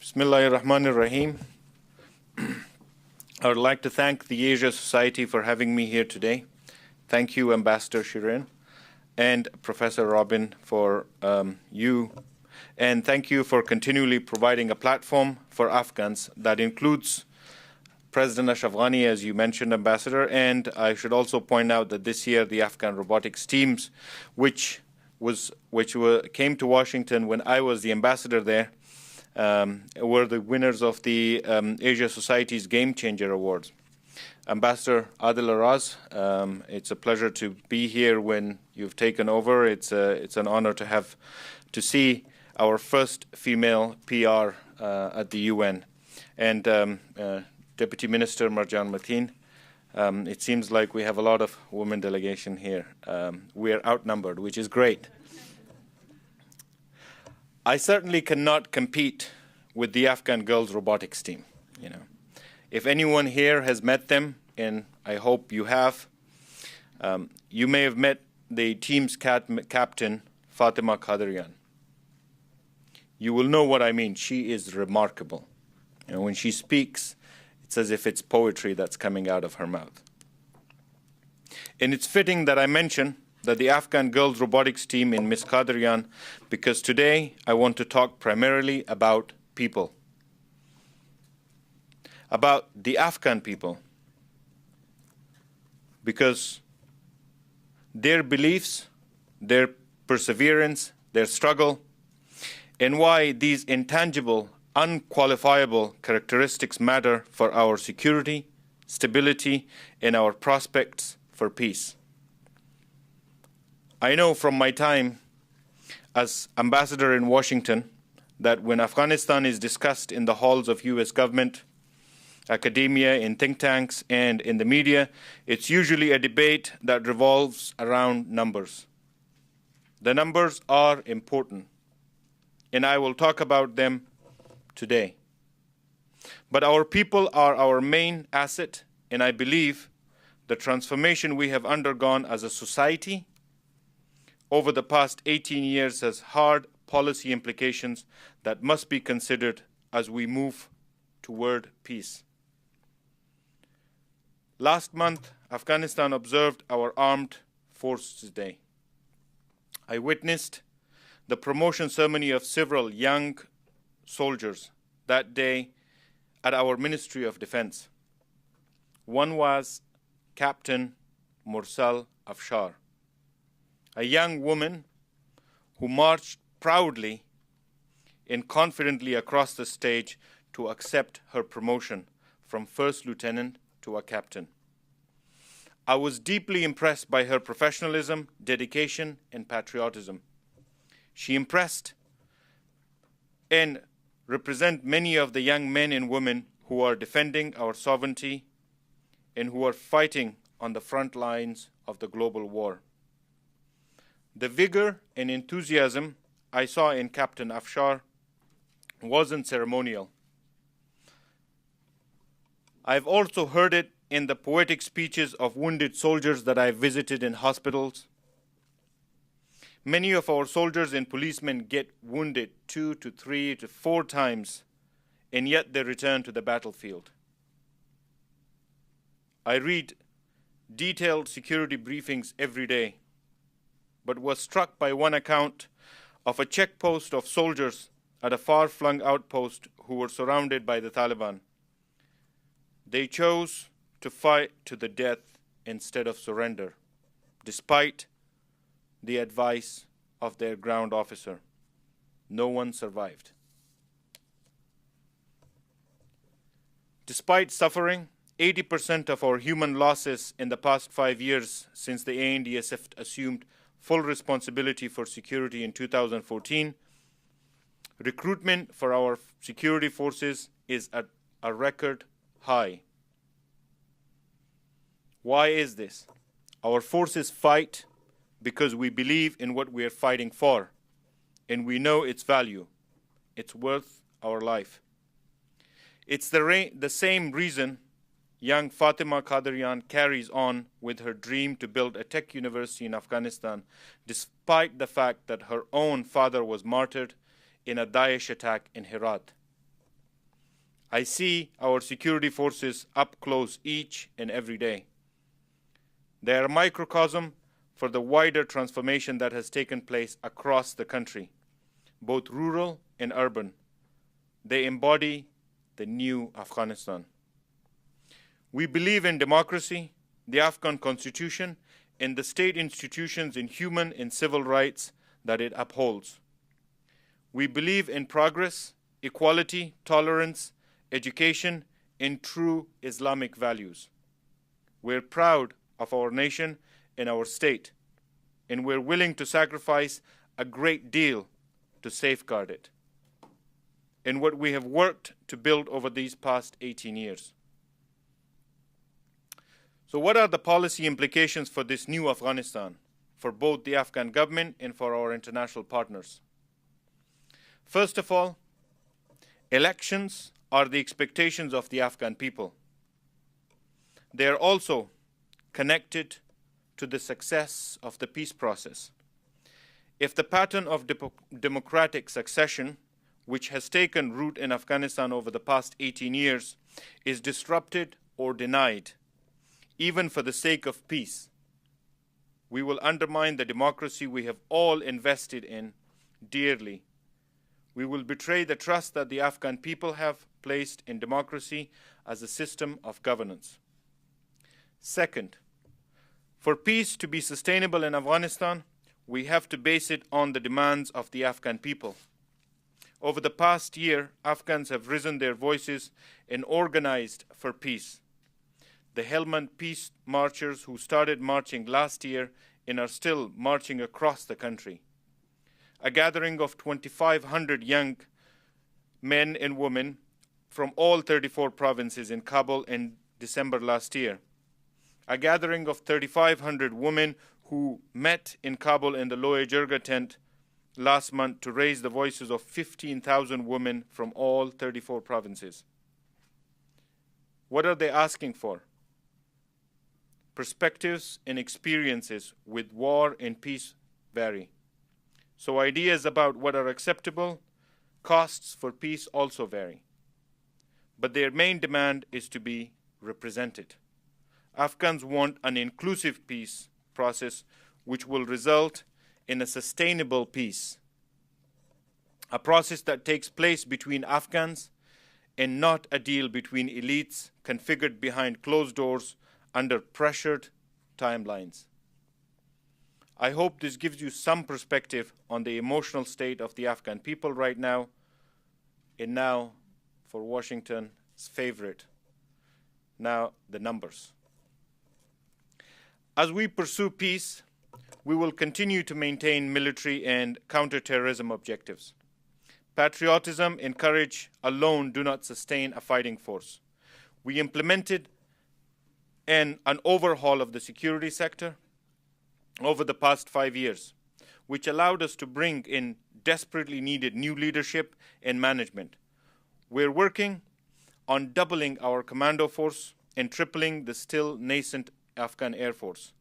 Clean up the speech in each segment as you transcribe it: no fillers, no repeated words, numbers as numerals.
Bismillahirrahmanirrahim. I would like to thank the Asia Society for having me here today. Thank you, Ambassador Shirin and Professor Robin, for you. And thank you for continually providing a platform for Afghans that includes President Ashraf Ghani, as you mentioned, Ambassador. And I should also point out that this year the Afghan robotics teams, which came to Washington when I was the ambassador there, were the winners of the Asia Society's Game Changer Awards. Ambassador Adil Araz, it's a pleasure to be here when you've taken over. It's an honor to see our first female PR at the UN. And Deputy Minister Marjan Mateen, it seems like we have a lot of women delegation here. We are outnumbered, which is great. I certainly cannot compete with the Afghan girls robotics team. If anyone here has met them, and I hope you have, you may have met the team's captain, Fatima Qadrian. You will know what I mean. She is remarkable. When she speaks, it's as if it's poetry that's coming out of her mouth. And it's fitting that I mention that the Afghan girls robotics team in Ms. Qadrian, because today I want to talk primarily about people, about the Afghan people, because their beliefs, their perseverance, their struggle, and why these intangible, unqualifiable characteristics matter for our security, stability, and our prospects for peace. I know from my time as ambassador in Washington that when Afghanistan is discussed in the halls of US government, academia, in think tanks, and in the media, it's usually a debate that revolves around numbers. The numbers are important, and I will talk about them today. But our people are our main asset, and I believe the transformation we have undergone as a society over the past 18 years has hard policy implications that must be considered as we move toward peace. Last month, Afghanistan observed our Armed Forces Day. I witnessed the promotion ceremony of several young soldiers that day at our Ministry of Defense. One was Captain Mursal Afshar, a young woman who marched proudly and confidently across the stage to accept her promotion from first lieutenant to a captain. I was deeply impressed by her professionalism, dedication, and patriotism. She impressed and represent many of the young men and women who are defending our sovereignty and who are fighting on the front lines of the global war. The vigor and enthusiasm I saw in Captain Afshar wasn't ceremonial. I've also heard it in the poetic speeches of wounded soldiers that I visited in hospitals. Many of our soldiers and policemen get wounded 2 to 3 to 4 times, and yet they return to the battlefield. I read detailed security briefings every day, but was struck by one account of a checkpost of soldiers at a far-flung outpost who were surrounded by the Taliban. They chose to fight to the death instead of surrender, despite the advice of their ground officer. No one survived. Despite suffering, 80% of our human losses in the past 5 years since the ANDSF assumed full responsibility for security in 2014, recruitment for our security forces is at a record high. Why is this? Our forces fight because we believe in what we are fighting for, and we know its value. It's worth our life. It's the same reason young Fatima Qadrian carries on with her dream to build a tech university in Afghanistan, despite the fact that her own father was martyred in a Daesh attack in Herat. I see our security forces up close each and every day. They are a microcosm for the wider transformation that has taken place across the country, both rural and urban. They embody the new Afghanistan. We believe in democracy, the Afghan constitution, and the state institutions in human and civil rights that it upholds. We believe in progress, equality, tolerance, education, and true Islamic values. We're proud of our nation and our state, and we're willing to sacrifice a great deal to safeguard it, and what we have worked to build over these past 18 years. So what are the policy implications for this new Afghanistan, for both the Afghan government and for our international partners? First of all, elections are the expectations of the Afghan people. They are also connected to the success of the peace process. If the pattern of democratic succession, which has taken root in Afghanistan over the past 18 years, is disrupted or denied, even for the sake of peace, we will undermine the democracy we have all invested in dearly. We will betray the trust that the Afghan people have placed in democracy as a system of governance. Second, for peace to be sustainable in Afghanistan, we have to base it on the demands of the Afghan people. Over the past year, Afghans have risen their voices and organized for peace. The Helmand Peace Marchers, who started marching last year and are still marching across the country. A gathering of 2,500 young men and women from all 34 provinces in Kabul in December last year. A gathering of 3,500 women who met in Kabul in the Loe Jirga tent last month to raise the voices of 15,000 women from all 34 provinces. What are they asking for? Perspectives and experiences with war and peace vary. So ideas about what are acceptable costs for peace also vary. But their main demand is to be represented. Afghans want an inclusive peace process which will result in a sustainable peace, a process that takes place between Afghans and not a deal between elites configured behind closed doors under pressured timelines. I hope this gives you some perspective on the emotional state of the Afghan people right now, and now for Washington's favorite, now the numbers. As we pursue peace, we will continue to maintain military and counterterrorism objectives. Patriotism and courage alone do not sustain a fighting force. We implemented an overhaul of the security sector over the past 5 years, which allowed us to bring in desperately needed new leadership and management. We're working on doubling our commando force and tripling the still nascent Afghan Air Force.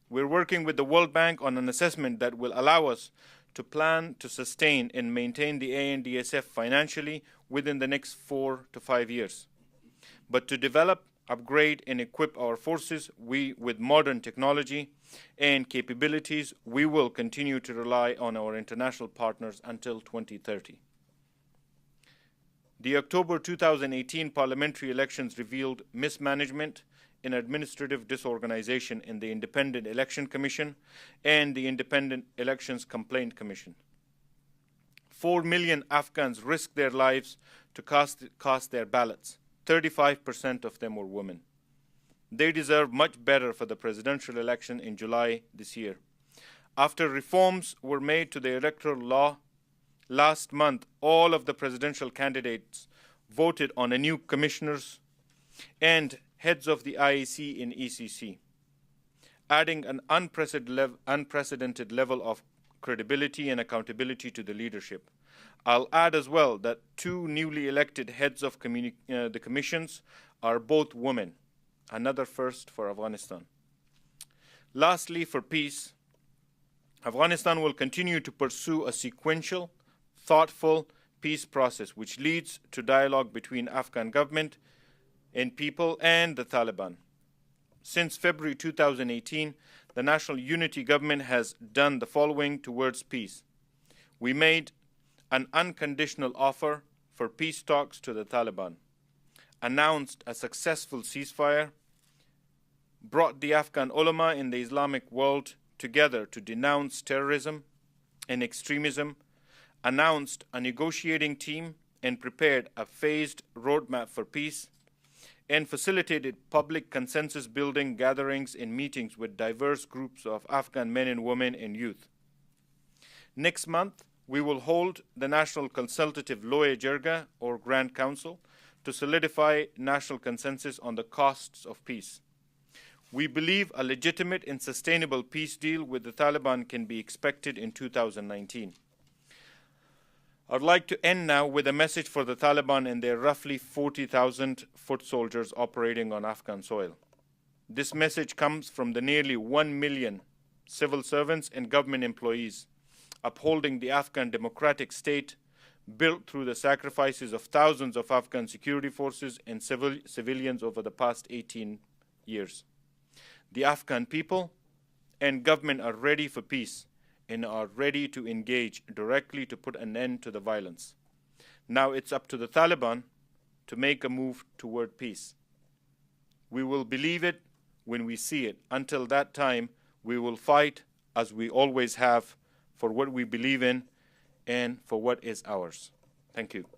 We're working with the World Bank on an assessment that will allow us to plan to sustain and maintain the ANDSF financially within the next 4 to 5 years. But to develop, upgrade, and equip our forces with modern technology and capabilities, we will continue to rely on our international partners until 2030. The October 2018 parliamentary elections revealed mismanagement and administrative disorganization in the Independent Election Commission and the Independent Elections Complaint Commission. 4 million Afghans risked their lives to cast their ballots. 35% of them were women. They deserve much better for the presidential election in July this year. After reforms were made to the electoral law last month, all of the presidential candidates voted on a new commissioners and heads of the IEC and ECC, adding an unprecedented level of credibility and accountability to the leadership. I'll add as well that 2 newly elected heads of the commissions are both women, another first for Afghanistan. Lastly, for peace, Afghanistan will continue to pursue a sequential, thoughtful, peace process which leads to dialogue between Afghan government and people and the Taliban. Since February 2018, the National Unity Government has done the following towards peace. We made an unconditional offer for peace talks to the Taliban, announced a successful ceasefire, brought the Afghan ulama in the Islamic world together to denounce terrorism and extremism, announced a negotiating team and prepared a phased roadmap for peace, and facilitated public consensus building gatherings and meetings with diverse groups of Afghan men and women and youth. Next month, we will hold the National Consultative Loya Jirga or Grand Council to solidify national consensus on the costs of peace. We believe a legitimate and sustainable peace deal with the Taliban can be expected in 2019. I'd like to end now with a message for the Taliban and their roughly 40,000 foot soldiers operating on Afghan soil. This message comes from the nearly 1 million civil servants and government employees upholding the Afghan democratic state built through the sacrifices of thousands of Afghan security forces and civilians over the past 18 years. The Afghan people and government are ready for peace and are ready to engage directly to put an end to the violence. Now it's up to the Taliban to make a move toward peace. We will believe it when we see it. Until that time, we will fight, as we always have, for what we believe in and for what is ours. Thank you.